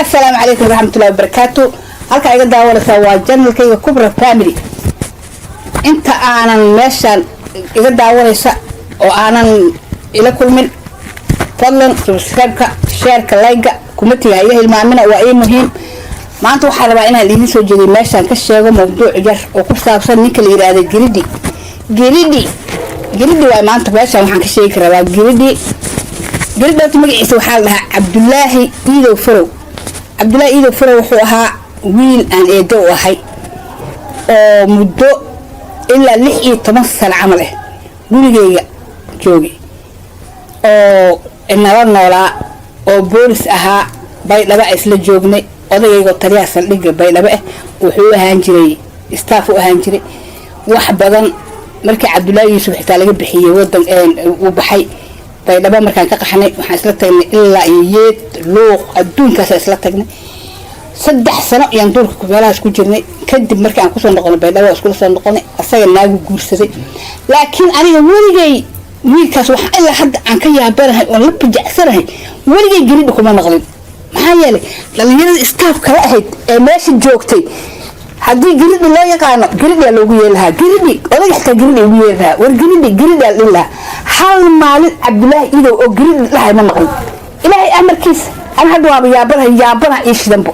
السلام عليكم ورحمة الله وبركاته. halka iga daawanaysa waa channelkayga Kubra Family. inta aanan meeshan iga daawanaysa oo aanan ila kulmin fadlan subscribe-ka share-ka like-ga kumatiga iga hilmaamina waa ay muhiim. maanta waxaan rabaa inaan idin soo jeediyo meeshan ka sheego mowduuc yar oo ku saabsan ninka la yiraahdo Giridi waa maanta meeshan waxaan ka sheegi rabaa Giridi magaciisa waxaa la dhahaa Cabdullaahi Iidow Farow. Cabdullaahi Iidow Farow wuxuu ahaa wiil aan eedo u ahay oo muddo ilaa 16 sano camal ah gurigeyga joogay oo inala noolaa oo boolis ahaa baydhabo isla joognay odayga taliyaha saldhigga baydhabo wuxuu ahaan jiray staff u ahaan jiray wax badan markii Cabdullaahi Yuusuf xitaa laga bixiyay wadan uu baxay baydhabo markaan ka qaxnay waxaan isla tagnay ilaa yeed luuq adduunkaas isla tagnay 3 sano ayaan duurka ku meelahaas ku jirnay kadib markii aan ku soo noqonay baydhabo isku soo noqonay asaga naagu guursaday laakiin aniga weligay wiilkaas waxa ilaa hadda aan ka yaabanahay oo la bajacsanahay weligay Giridi kuma noqon maxaa yeelay dhalinyarada staff kala ahayd ee meesha joogtay haddii Giridi loo yaqaano Giridi loogu yeelahaa Giridi odaga xitaa Giridi ugu yeelahaa war Giridi lillah hal maalin Cabdullaahi Iidow oo Giridi lahay ma maqan ilaahay amarkiisa أنا هذا وابي يابنا إيش ذنبه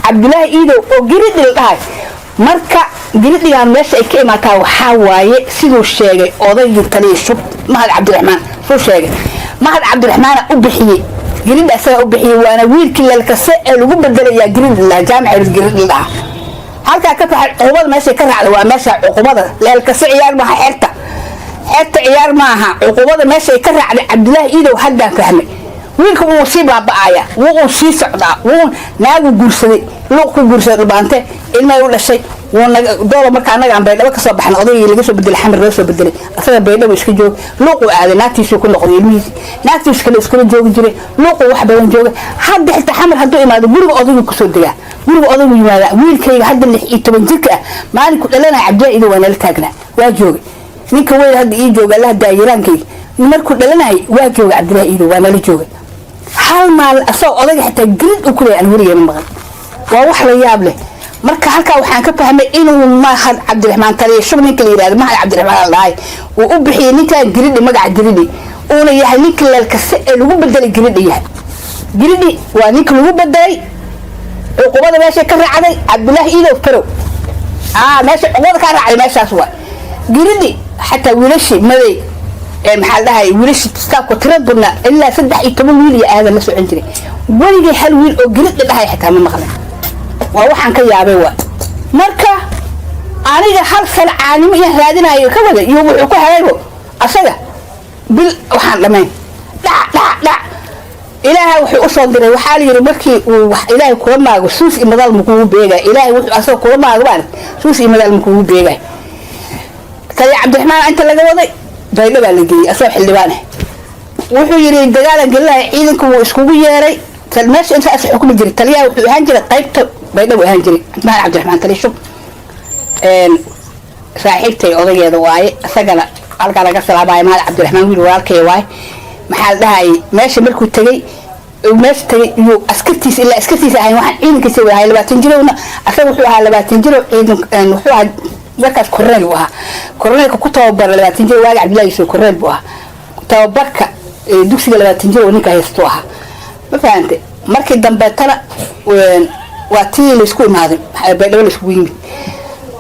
Cabdullaahi Iidow oo Giridi lahay marka Giridi aan meesha ay ka imaataa waxa waaye sidoo sheegay odayga taliye shub Mahad Cabdiraxmaan soo sheegay Mahad Cabdiraxmaan u bixiyay Giridi asaga u bixiyay waana wiilkii lalkase ee lagu bedelay Giridi la jaamacada Giridi la halka ka taxay cuqubada meesha ka raacday waa meesha cuqubada lalkase ciyaar ma xirta ciyaar maaha cuqubada meesha ka raacday Cabdullaahi Iidow hadda fahmay wiilku uu si baaba'aya wuu si socdaa wuu naagu guursaday luuq ku guursaday baante ilma uu dhashay wuu doola marka anaga aan baydhabo ka soo baxnay odayga laga soo bedelay xamar loo soo bedelay asaga baydhabo iska joog luuq uu aaday naagtiisu ku noqday ilmihiis naagtiisu kale iska joogi jiray luuq wax badan jooga hadda xitaa xamar haduu imaado guriga odaygu ku soo degaa guriga odaygu yimaada wiilkayga hadda 16 jirka ah maalinku dhalana Cabdullaahi Iidow waa la taagnaa waa joogay ninka weyn hadda ii jooga la daayiraankayga markuu dhalanahay waa joogay Cabdullaahi Iidow waa la joogay hal maal asoo odaga xitaa Girid u kulay aan wariye ma maqan waa wax la yaab leh marka halka waxaan ka fahmay inuu Mahad Cabdiraxmaan taliye shub ninka la yiraahdo Mahad Cabdiraxmaan lahay uu u bixiyay ninka Giridi magaca Giridi oo yahay ninka lalkase ee lagu bedelay Giridi yahay Giridi waa ninka lagu bedelay cuqubada meesha ka raacday Cabdullaahi Iidow Farow meesha cuqubada ka raacday meeshaas waa Giridi xataa wiilashi maday maxaa dhahay wiilashi staff ku tiraduna ilaa 13 wiil iyo aad la socon jiray weligay hal wiil oo Giridi dhahay xitaa ma maqlan waa waxaan ka yaabay waa marka aniga hal sal caalimi iyo raadinayo ka wada iyo wuxuu ku hareebo asaga bil waxaan dhamay dhac ilaahay wuxuu u soo diray waxa la yiri markii uu wax ilaahay kula maago suus iyo madal muku beegay ilaahay wuxuu asaga kula maago baan suus iyo madal muku beegay taliye Cabdiraxmaan inta laga waday baydhabo la geeyay asoo xildhibaan wuxuu yiri dagaalan galay ciidanku uu isku yeeray meesha inta asoo xukumi jiray taliyaha wuxuu ahaan jiray qaybta baydhabo ahaan jiray Mahad Cabdiraxmaan taliye shub saaxiibtay odageeda waaye asagana halka laga salaamay Mahad Cabdiraxmaan wiil walaalkay waaye maxaa dhahay meesha markuu tagay iyo askartiisa ilaa askartiisa ahay waxaan ciidankiisa wahay 20 jirowna asaga wuxuu ahaa 20 jiro ciidan wuxuu ahaa markaas korneel u ahaa korneelka ku tababar 20 jir waaga Cabdullaahi Yuusuf korneel buu ahaa tababarka dugsiga 20 jir oo ninka haysto ahaa ma fahamtay markii dambe tana waa tii la isku imaaday baydhabo la isku yimid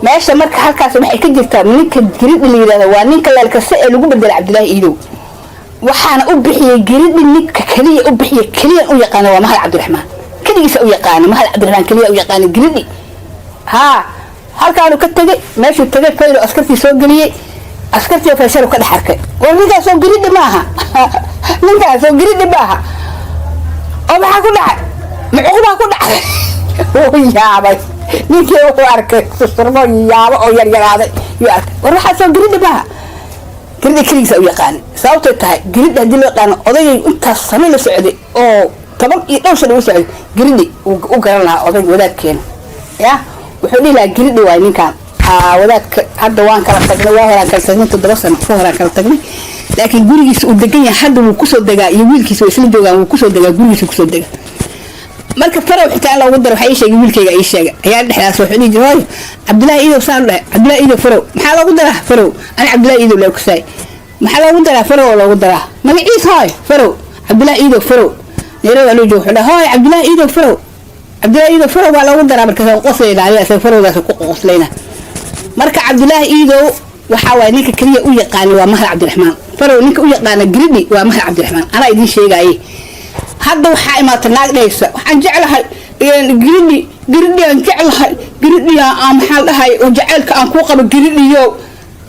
meesha marka halkaas waxay ka jirtaa ninka Giridi la yiraahdo waa ninka lalkase ee lagu bedelay Cabdullaahi Iidow waxaana u bixiyay Giridi ninka kaliya u bixiyay kaliya u yaqaan waa Mahad Cabdiraxmaan kaligiisa u yaqaan Mahad Cabdiraxmaan kaliya u yaqaan Giridi halkaanu ka tagay meeshuu tagay fayro askartii soo galiyay askartii faysal ka dhaxarkay ninkaas oo Giridi maaha oo maxaa ku dhacay muxuu ku dhacay oo yaabay ninkii wuxuu arkay surmo yaabo oo yaraaday war waxa soo Giridi maaha Giridi kaligiisa u yaqaan sababtoo tahay Giridi hadii loo yaqaan odayga intaas sano la socday oo 10 iyo 2 sano u socday Giridi u garan lahaa odayga wadaadkeena wuxuu dhilaa Giridi waa ninkan wadaadka hadda waan kala tagnay waa horaan kala tagnay 7 sano ka horaan kala tagnay laakiin gurigiisa uu degan yahay hadda wuu ku soo dagaa iyo wiilkiisa isla joogaan wuu ku soo dagaa gurigiisa ku soo dagaa marka farow xitaa loogu daro waxay sheegay wiilkayga ay sheegay ayaa dhexdaas wuxuu dhigi jiray Cabdullaahi Iidow saan dhahay Cabdullaahi Iidow farow maxaa loogu daraa farow ana Cabdullaahi Iidow la ku saay maxaa loogu daraa farow loogu daraa magaciis hay farow Cabdullaahi Iidow farow neerow loo joogo hay Cabdullaahi Iidow farow Cabdullaahi Iidow farow waa loogu daraa marka qoslayna ayaa farowdaas ku qoslayna marka Cabdullaahi Iidow waxa way ninka kaliya u yaqaan waa Mahad Cabdiraxmaan farow ninka u yaqaan Giridi waa Mahad Cabdiraxmaan ana idin sheegay hadda waxa imaata naag dhaysa waxaan jeclahay Giridi aan jeclahay Giridi aan maxal dhahay oo jaceelka aan ku qabo Giridiyo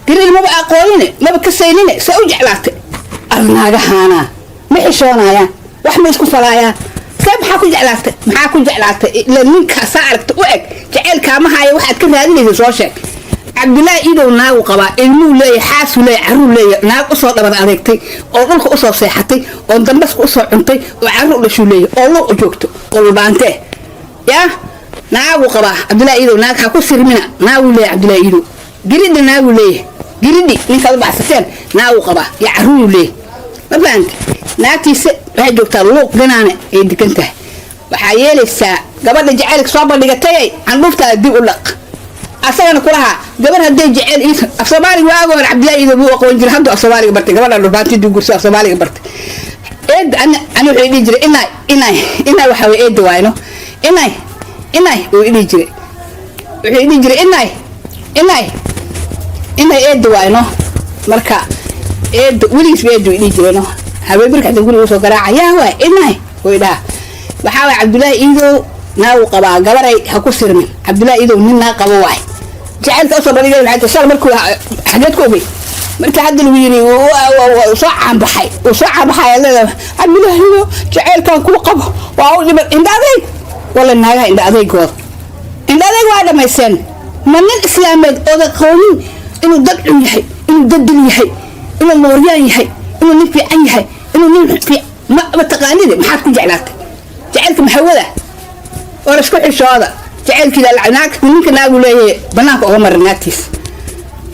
Giridi ma aqoonine ma ka saynine sa u jeclaatay arnaagahana ma xishoonayaan wax ma isku falaayaan كيف حكوا جعلته ما حكوا جعلته لأنك صارت وقت جعل كامها واحد كم هذه اللي صوشك عبد الله إيده ناو قبا إنه لا يحاس ولا يعرو لا ناو أصلا لما عليكتي أو لك أصلا صحتي أو دمس أصلا عنتي وعرو لشو لي أو لك أجوكته أو بانته يا ناو قبا عبد الله إيده ناو حكوا سر منا ناو لا عبد الله إيده جريد ناو ليه جريدي إنك أربع سنين ناو قبا يعرو ليه ما فهمت naagtiis waxay joogtaa luuq ganaane ay degantahay waxa yeelaysaa gabadha jaceelka soo bandhigatay candufta dib u laq asagana kulaha gabar haday jaceel Soomaaliga waago Cabdullaahi Iidow buu aqoon jiray hadda Soomaaliga bartay gabadha dhufaantii gursa Soomaaliga bartay ana waxay dhigi jiray inay waxa way eed waayno inay oo dhigi jiray waxay dhigi jiray inay eed waayno marka eed wiliis eed dhigi jiray هذا بركة تقول وصل قراعة يا هو إنه ويدا بحاول عبد الله إيده ناو قبا قبري هكسر من عبد الله إيده مننا قبا واحد جعلت أصلا رجال حتى صار مركو حاجات كوبي مركو حد الويري وصعب بحي لا عبد الله إيده جعل كان كل قبا وأقول إن هذا ولا النهاية إن هذا يقول إن هذا واحد ما يسن من الإسلام هذا قوانين إنه ضد يحي إنه ضد يحي إنه الموريان يحي إنه نفي أي حي إنه نفي ما تقانيد ما حد جعلته جعلك محولة ورشكو حشوده جعل كذا العناك منك ناقول له بناك عمر ناتيس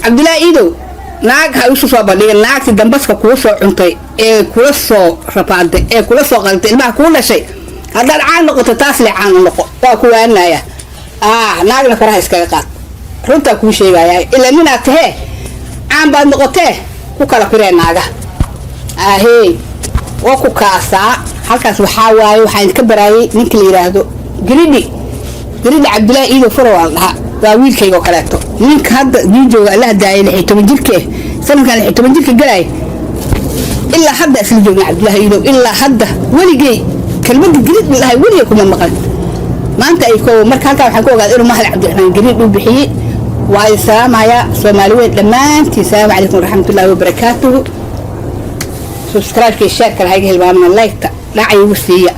عبد الله إيده ناق هيوسف أبدي ناق تدمبسك كوسو عنتي كوسو رباط كوسو قلت ما كل شيء هذا العان نقطة تاسل عن نقطة وكوانا يا ناق نكره إسكاقات رنتا كل شيء يا إلا من أته عن بعد نقطة وكلا كريه ناقة هي وكو كاسا halkaas waxa waaye waxaan ka baraayay ninka la yiraahdo Giridi Cabd الله Iidow farow waa wiilkayga oo kaleeto ninka hadda jooga Allah daayay 16 jirkee sanadkan 16 jirka galay ilaa hadda isla joogna Cabd الله Iidow ilaa hadda waligay kelmad Giridi lahay waliga kuma maqal maanta ay ko marka halka waxaan ku ogaaday inuu Mahad Cabdiraxmaan Giridi uu bixiyay waa salaamaya Soomaaliyeed dhamaantii salaamu calaykum waraxmatullaahi wabarakaatuh subscribe share kala hayga hilmaamna like ta dhacay ugu siiya